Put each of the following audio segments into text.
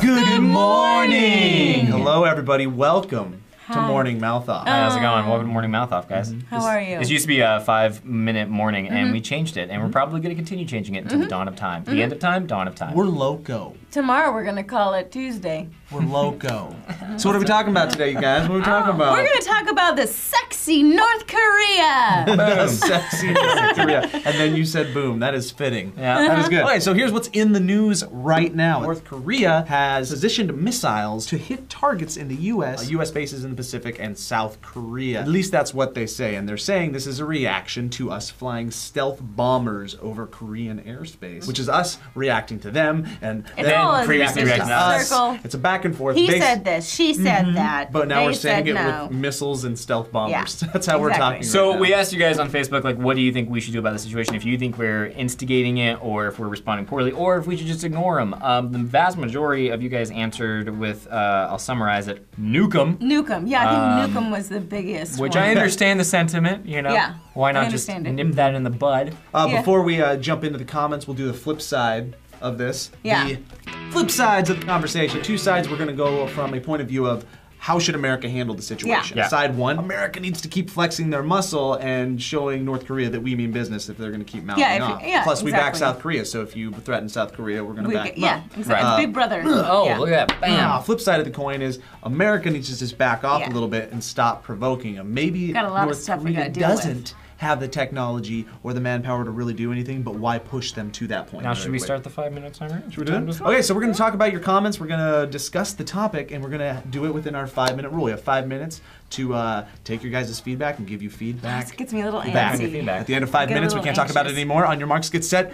Good morning! Hello, everybody. Welcome to Morning Mouth Off. Hi, how's it going? Welcome to Morning Mouth Off, guys. How are you? This used to be a 5-minute morning, and we changed it, and we're probably going to continue changing it until the dawn of time. The end of time, dawn of time. We're loco. Tomorrow we're gonna call it Tuesday. We're loco. So what are we talking about today, you guys? What are we talking about? We're gonna talk about the sexy North Korea. The sexy North Korea. And then you said boom. That is fitting. Yeah. That is good. Okay, so here's what's in the news right now. North Korea has positioned missiles to hit targets in the U.S., U.S. bases in the Pacific, and South Korea. At least that's what they say. And they're saying this is a reaction to us flying stealth bombers over Korean airspace, which is us reacting to them, and then previously reacting to us. Circle. It's a back and forth. He said this, she said that. But now they we're saying it no. with missiles and stealth bombers. Yeah. That's how we're talking So right now. we asked you guys on Facebook, like, what do you think we should do about the situation? If you think we're instigating it, or if we're responding poorly, or if we should just ignore them. The vast majority of you guys answered with, I'll summarize it, nuke 'em. Nuke 'em. Yeah, I think nuke 'em was the biggest Which one. I understand the sentiment, you know? Yeah, Why I not just understand it. nip that in the bud? Before we jump into the comments, we'll do the flip side of this. Yeah. The flip sides of the conversation. Two sides, we're gonna go from a point of view of how should America handle the situation? Yeah. Side one, America needs to keep flexing their muscle and showing North Korea that we mean business if they're gonna keep mounting off. Plus we back South Korea, so if you threaten South Korea, we're gonna back them up. Exactly. Right. Big brother. Oh, yeah. look at that, bam. Flip side of the coin is America needs to just back off a little bit and stop provoking them. Maybe Got a lot of North stuff we Korea gotta deal with. doesn't have the technology or the manpower to really do anything, but why push them to that point? Now, should we quick? start the 5-minute timer? Should we do it? Okay, so we're going to talk about your comments. We're going to discuss the topic, and we're going to do it within our 5-minute rule. We have 5 minutes to take your guys' feedback and give you feedback. This gets me a little back. antsy. At the end of 5 Get a minutes, we little can't talk about it anxious. anymore. On your marks, get set,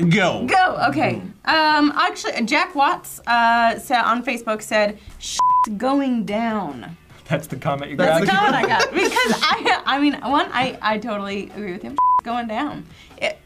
go. Go. Okay. Actually, Jack Watts said on Facebook said, "Shit's going down." That's the comment you That's grabbed? the comment I got because I mean, I totally agree with him. Shit's going down.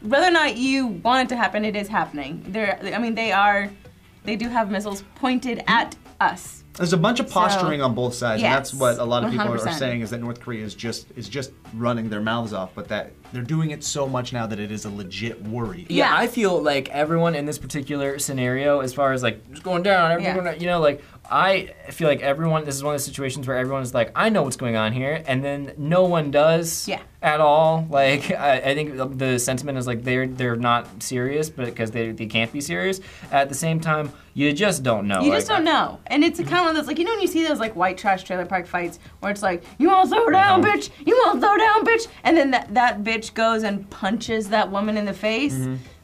Whether or not you want it to happen, it is happening. They do have missiles pointed at us. There's a bunch of posturing on both sides, and that's yes, what a lot of people are 100%. saying is that North Korea is just running their mouths off, but that they're doing it so much now that it is a legit worry. Yeah, Yeah. I feel like everyone in this particular scenario, as far as like just going down, everyone, you know, like I feel like everyone. This is one of the situations where everyone is like, I know what's going on here, and then no one does at all. Like I think the sentiment is like they're not serious, but because they can't be serious. At the same time, you just don't know. You just don't know, and it's a kind of one of those like when you see those like white trash trailer park fights where it's like you want to throw down, bitch, you want to throw down, bitch, and then that bitch goes and punches that woman in the face.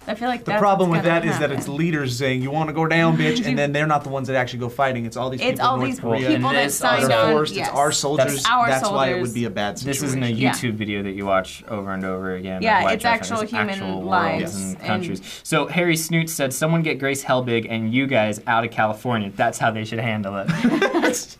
I feel like the problem with that is that it's leaders saying you want to go down, bitch, and then they're not the ones that actually go fighting. It's all these people in North Korea. people that signed on. Forced. It's our soldiers. That's why it would be a bad situation. This isn't a YouTube video that you watch over and over again. Yeah, of it's actual human lives and countries. So Harry Snoot said, "Someone get Grace Helbig and you guys out of California. That's how they should handle it."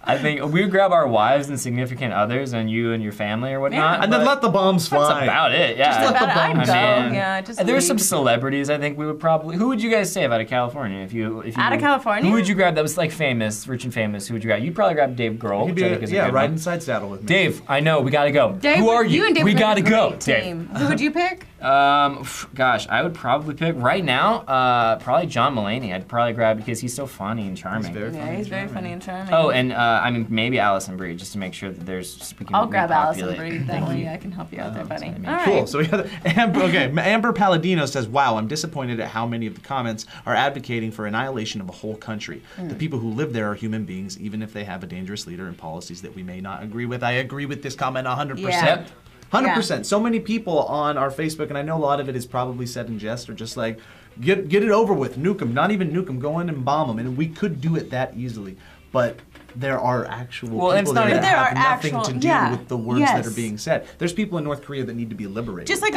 I think we would grab our wives and significant others and you and your family or whatnot, and then let the bombs fly. That's about it. Yeah, Just let the bombs go. I Yeah, just there's some leave. celebrities I think we would probably. Who would you guys save out of California if you Out of California? Who would you grab that was like famous, rich and famous? Who would you grab? You'd probably grab Dave Grohl. He'd which I think is a good right one. inside saddle with me. Dave, I know we gotta go. Dave, who are you? and Dave We would gotta make a go, great Dave. team. Who would you pick? Gosh, I would probably pick right now. Probably John Mulaney. I'd probably grab because he's so funny and charming. He's very funny and charming. Oh, and I mean maybe Allison Brie, just to make sure that there's. I'll grab Allison Brie. That way I can help you out there, buddy. All right. Cool. So we have Amber Palladino says, "Wow, I'm disappointed at how many of the comments are advocating for annihilation of a whole country. The people who live there are human beings, even if they have a dangerous leader and policies that we may not agree with." I agree with this comment 100%. Yeah. 100%. So many people on our Facebook, and I know a lot of it is probably said in jest or just like, get it over with, nuke them, not even nuke them, go in and bomb them. And we could do it that easily. But there are actual people that have nothing to do with the words that are being said. There's people in North Korea that need to be liberated. Just like,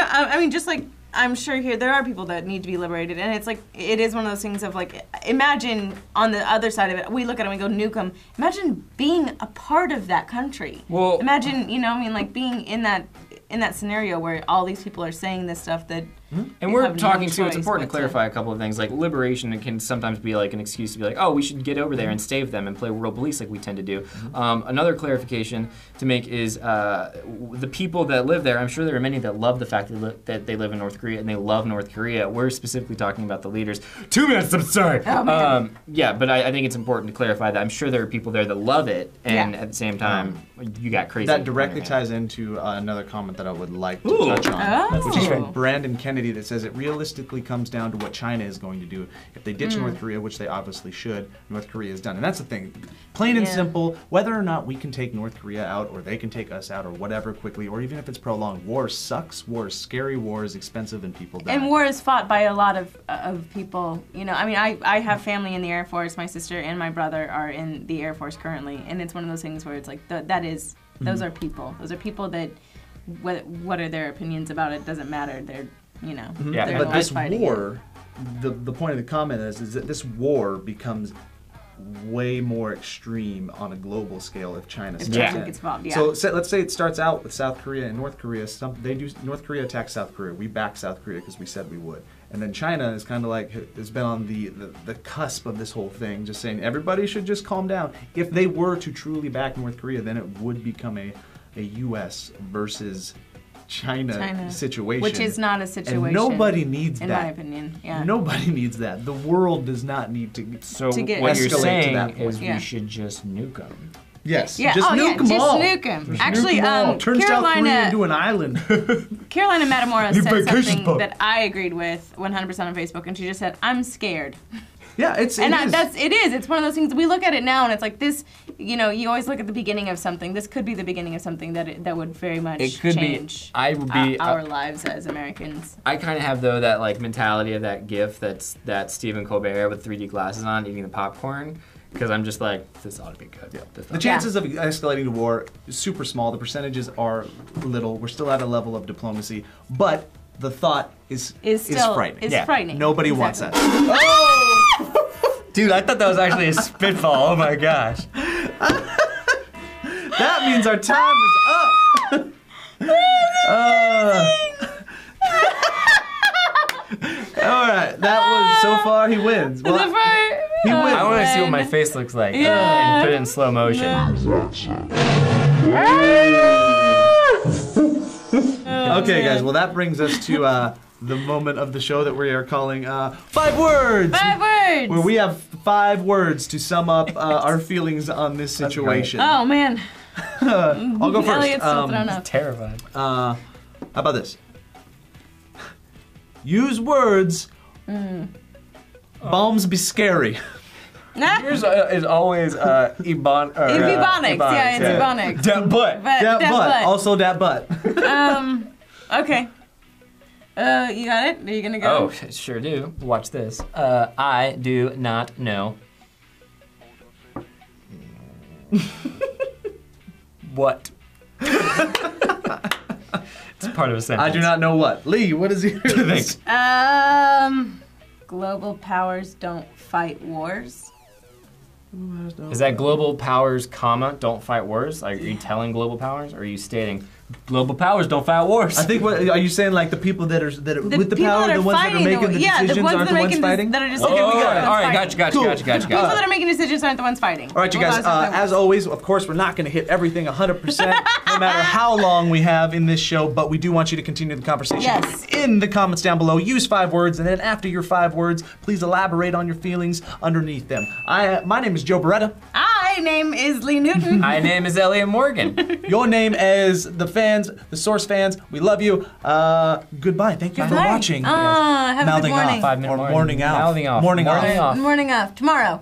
I'm sure here there are people that need to be liberated, and it's like, it is one of those things of like, imagine on the other side of it, we look at it and we go nuke them. Imagine being a part of that country. Well, imagine, like being in that scenario where all these people are saying this stuff that And we're talking too, it's important to clarify a couple of things. Like liberation can sometimes be like an excuse to be like, oh, we should get over there and save them and play world police like we tend to do. Another clarification to make is the people that live there, I'm sure there are many that love the fact that they live in North Korea and they love North Korea. We're specifically talking about the leaders. 2 minutes, I'm sorry. Oh, yeah, but I think it's important to clarify that I'm sure there are people there that love it, and at the same time, you got crazy. That directly ties into another comment that I would like to touch on, which is from Brandon Kennedy, that says it realistically comes down to what China is going to do. If they ditch North Korea, which they obviously should, North Korea is done. And that's the thing. Plain and simple, whether or not we can take North Korea out or they can take us out or whatever quickly, or even if it's prolonged, war sucks, war is scary, war is expensive, and people die. And war is fought by a lot of people. You know, I mean, I have family in the Air Force. My sister and my brother are in the Air Force currently. And it's one of those things where it's like, those are people. Those are people that, what are their opinions about it doesn't matter. They're, you know, they're but this war, the point of the comment is that this war becomes way more extreme on a global scale if China steps in. Gets involved, So let's say it starts out with South Korea and North Korea. North Korea attacks South Korea. We back South Korea because we said we would. And then China is kind of like, has been on the cusp of this whole thing, just saying everybody should just calm down. If they were to truly back North Korea, then it would become a U.S. versus China situation. Which is not a situation. And nobody needs that. In my opinion, Nobody needs that. The world does not need to what you're saying is we should just nuke them. Yes. Yeah. Just nuke them all. Just nuke them. Just Actually, nuke them all. Turn South Korea into an island. Carolina Matamora said something that I agreed with 100% on Facebook, and she just said, "I'm scared." Yeah, it is. It's one of those things. We look at it now, and it's like this. You know, you always look at the beginning of something. This could be the beginning of something that would very much change our lives as Americans. I kind of have though that like mentality of that GIF that Stephen Colbert with 3D glasses on eating the popcorn. Because I'm just like, this ought to be good. Yeah. The chances of escalating to war is super small. The percentages are little. We're still at a level of diplomacy, but the thought is frightening. It's frightening. Nobody wants that. Oh! Dude, I thought that was actually a spitball. Oh my gosh. That means our time is up. All right, that was so far he wins. Well, he wins. I want to see what my face looks like and put it in slow motion. Okay, guys. Well, that brings us to the moment of the show that we are calling 5 Words. 5 words. Where we have 5 words to sum up our feelings on this situation. Oh man. I'll go first. Elliot's still thrown up. Terrified. How about this? Use words. Bombs be scary. Yours is always ebonics. Yeah, it's ebonics. Dat butt. Dat butt. Also dat butt. Okay. You got it? Are you gonna go? Oh, sure do. Watch this. I do not know. What? It's part of a sentence. I do not know what. Lee, what is yours? Global powers don't fight wars. Is that global powers, comma, don't fight wars? Are you telling global powers, or are you stating global powers don't fight wars? I think, are you saying like the people that are with the power, the ones that are making the decisions aren't the ones fighting? That are just all right, gotcha. The ones that are making decisions aren't the ones fighting. All right, you guys, as always, of course, we're not going to hit everything 100%, no matter how long we have in this show, but we do want you to continue the conversation in the comments down below. Use 5 words, and then after your 5 words, please elaborate on your feelings underneath them. My name is Joe Beretta. My name is Lee Newton. My name is Elliot Morgan. Your name is the fans, the Source fans. We love you. Goodbye. Thank you for watching. Have a good morning. Off, 5 minute or morning out. Mouthing off. Morning off. Morning off. Tomorrow.